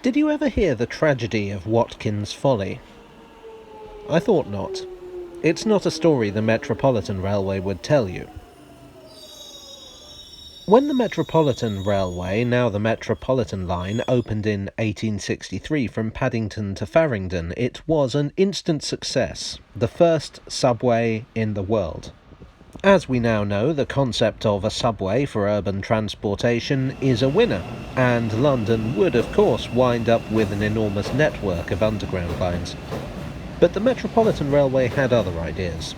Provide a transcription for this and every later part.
Did you ever hear the tragedy of Watkin's Folly? I thought not. It's not a story the Metropolitan Railway would tell you. When the Metropolitan Railway, now the Metropolitan Line, opened in 1863 from Paddington to Farringdon, it was an instant success, the first subway in the world. As we now know, the concept of a subway for urban transportation is a winner, and London would of course wind up with an enormous network of underground lines. But the Metropolitan Railway had other ideas.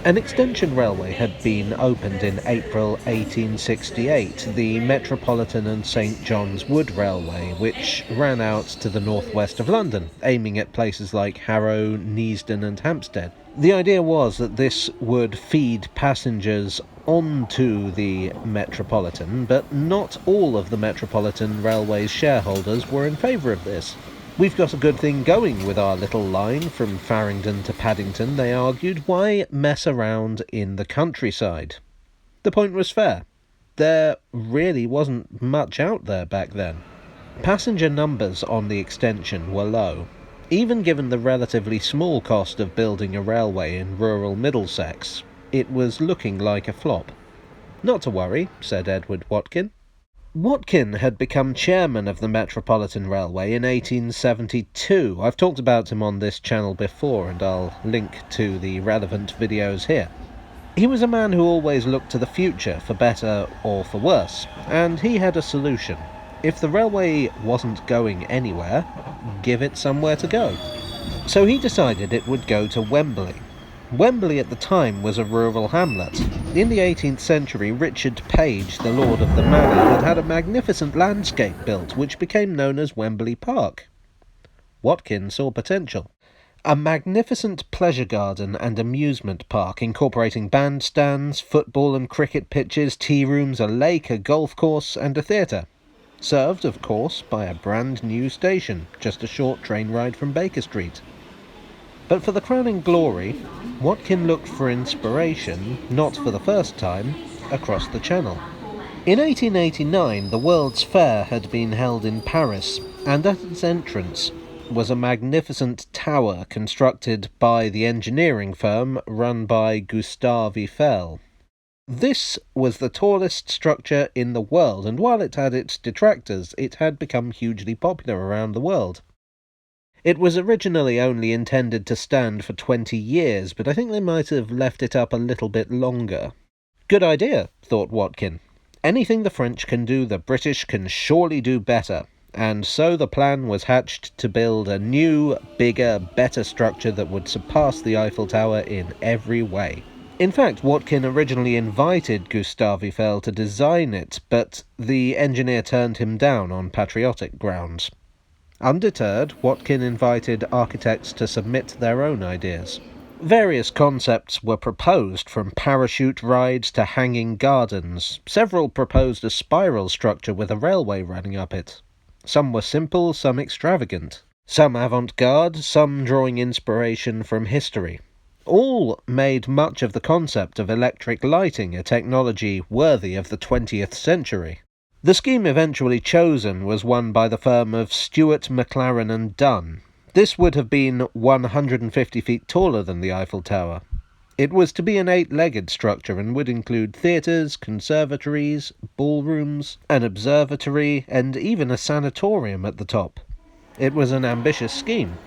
An extension railway had been opened in April 1868, the Metropolitan and St John's Wood Railway, which ran out to the northwest of London, aiming at places like Harrow, Neasden and Hampstead. The idea was that this would feed passengers onto the Metropolitan, but not all of the Metropolitan Railway's shareholders were in favour of this. We've got a good thing going with our little line from Farringdon to Paddington, they argued. Why mess around in the countryside? The point was fair. There really wasn't much out there back then. Passenger numbers on the extension were low. Even given the relatively small cost of building a railway in rural Middlesex, it was looking like a flop. Not to worry, said Edward Watkin. Watkin had become chairman of the Metropolitan Railway in 1872. I've talked about him on this channel before, and I'll link to the relevant videos here. He was a man who always looked to the future, for better or for worse, and he had a solution. If the railway wasn't going anywhere, give it somewhere to go. So he decided it would go to Wembley. Wembley at the time was a rural hamlet. In the 18th century, Richard Page, the Lord of the Manor, had a magnificent landscape built, which became known as Wembley Park. Watkin saw potential. A magnificent pleasure garden and amusement park incorporating bandstands, football and cricket pitches, tea rooms, a lake, a golf course and a theatre. Served, of course, by a brand new station, just a short train ride from Baker Street. But for the crowning glory, Watkin looked for inspiration, not for the first time, across the Channel. In 1889, the World's Fair had been held in Paris, and at its entrance was a magnificent tower constructed by the engineering firm run by Gustave Eiffel. This was the tallest structure in the world, and while it had its detractors, it had become hugely popular around the world. It was originally only intended to stand for 20 years, but I think they might have left it up a little bit longer. Good idea, thought Watkin. Anything the French can do, the British can surely do better. And so the plan was hatched to build a new, bigger, better structure that would surpass the Eiffel Tower in every way. In fact, Watkin originally invited Gustave Eiffel to design it, but the engineer turned him down on patriotic grounds. Undeterred, Watkin invited architects to submit their own ideas. Various concepts were proposed, from parachute rides to hanging gardens. Several proposed a spiral structure with a railway running up it. Some were simple, some extravagant. Some avant-garde, some drawing inspiration from history. All made much of the concept of electric lighting, a technology worthy of the 20th century. The scheme eventually chosen was one by the firm of Stewart, McLaren and Dunn. This would have been 150 feet taller than the Eiffel Tower. It was to be an 8-legged structure and would include theatres, conservatories, ballrooms, an observatory, and even a sanatorium at the top. It was an ambitious scheme.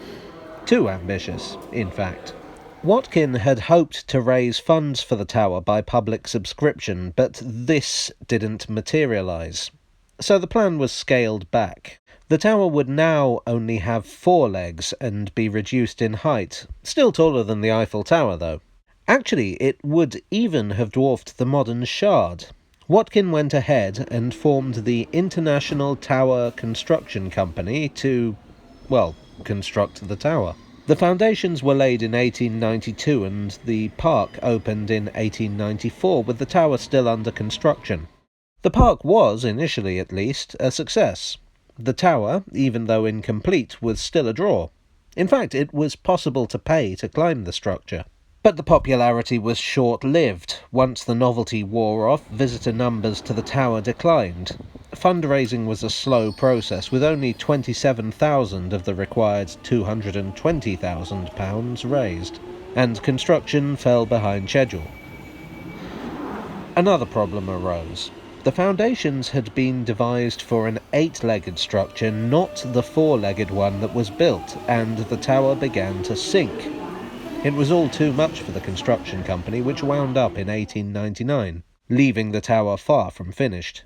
Too ambitious, in fact. Watkin had hoped to raise funds for the tower by public subscription, but this didn't materialise. So the plan was scaled back. The tower would now only have 4 legs and be reduced in height. Still taller than the Eiffel Tower, though. Actually, it would even have dwarfed the modern Shard. Watkin went ahead and formed the International Tower Construction Company to, construct the tower. The foundations were laid in 1892 and the park opened in 1894, with the tower still under construction. The park was, initially at least, a success. The tower, even though incomplete, was still a draw. In fact, it was possible to pay to climb the structure. But the popularity was short-lived. Once the novelty wore off, visitor numbers to the tower declined. Fundraising was a slow process, with only £27,000 of the required £220,000 raised, and construction fell behind schedule. Another problem arose. The foundations had been devised for an 8-legged structure, not the 4-legged one that was built, and the tower began to sink. It was all too much for the construction company, which wound up in 1899, leaving the tower far from finished.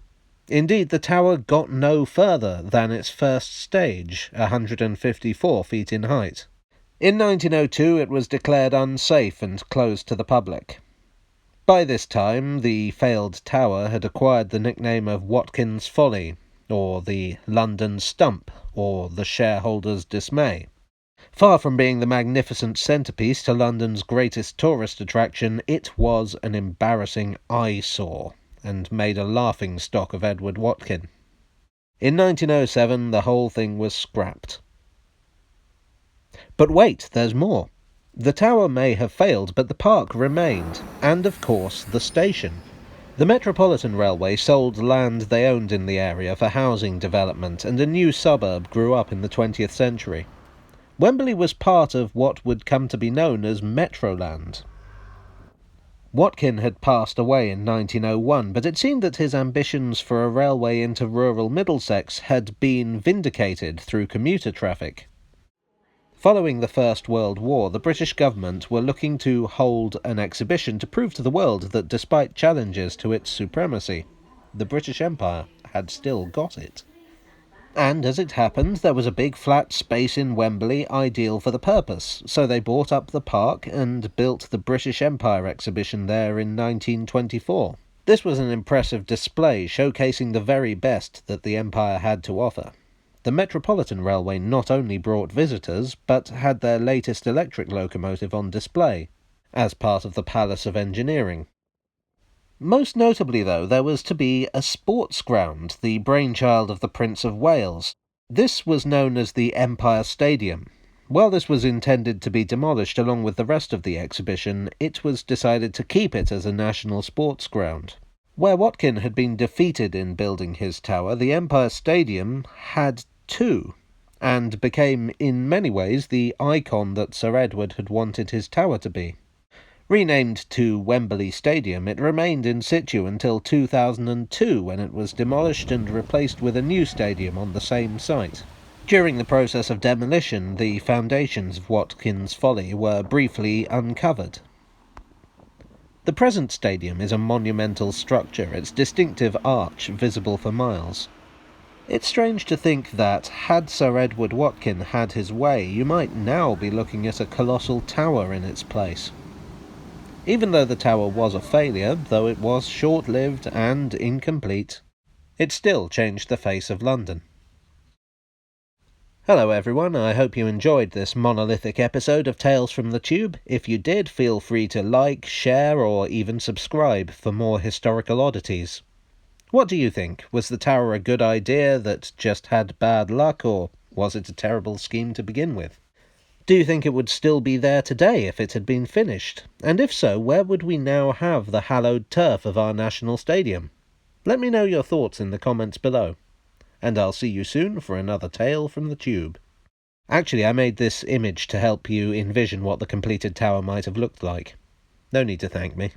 Indeed, the tower got no further than its first stage, 154 feet in height. In 1902 it was declared unsafe and closed to the public. By this time, the failed tower had acquired the nickname of Watkin's Folly, or the London Stump, or the Shareholders' Dismay. Far from being the magnificent centrepiece to London's greatest tourist attraction, it was an embarrassing eyesore, and made a laughing-stock of Edward Watkin. In 1907, the whole thing was scrapped. But wait, there's more. The tower may have failed, but the park remained, and of course the station. The Metropolitan Railway sold land they owned in the area for housing development, and a new suburb grew up in the 20th century. Wembley was part of what would come to be known as Metroland. Watkin had passed away in 1901, but it seemed that his ambitions for a railway into rural Middlesex had been vindicated through commuter traffic. Following the First World War, the British government were looking to hold an exhibition to prove to the world that despite challenges to its supremacy, the British Empire had still got it. And as it happened, there was a big flat space in Wembley ideal for the purpose, so they bought up the park and built the British Empire exhibition there in 1924. This was an impressive display showcasing the very best that the Empire had to offer. The Metropolitan Railway not only brought visitors, but had their latest electric locomotive on display, as part of the Palace of Engineering. Most notably, though, there was to be a sports ground, the brainchild of the Prince of Wales. This was known as the Empire Stadium. While this was intended to be demolished along with the rest of the exhibition, it was decided to keep it as a national sports ground. Where Watkin had been defeated in building his tower, the Empire Stadium had two, and became in many ways the icon that Sir Edward had wanted his tower to be. Renamed to Wembley Stadium, it remained in situ until 2002, when it was demolished and replaced with a new stadium on the same site. During the process of demolition, the foundations of Watkin's Folly were briefly uncovered. The present stadium is a monumental structure, its distinctive arch visible for miles. It's strange to think that, had Sir Edward Watkin had his way, you might now be looking at a colossal tower in its place. Even though the tower was a failure, though it was short-lived and incomplete, it still changed the face of London. Hello everyone, I hope you enjoyed this monolithic episode of Tales from the Tube. If you did, feel free to like, share, or even subscribe for more historical oddities. What do you think? Was the tower a good idea that just had bad luck, or was it a terrible scheme to begin with? Do you think it would still be there today if it had been finished? And if so, where would we now have the hallowed turf of our national stadium? Let me know your thoughts in the comments below. And I'll see you soon for another tale from the tube. Actually, I made this image to help you envision what the completed tower might have looked like. No need to thank me.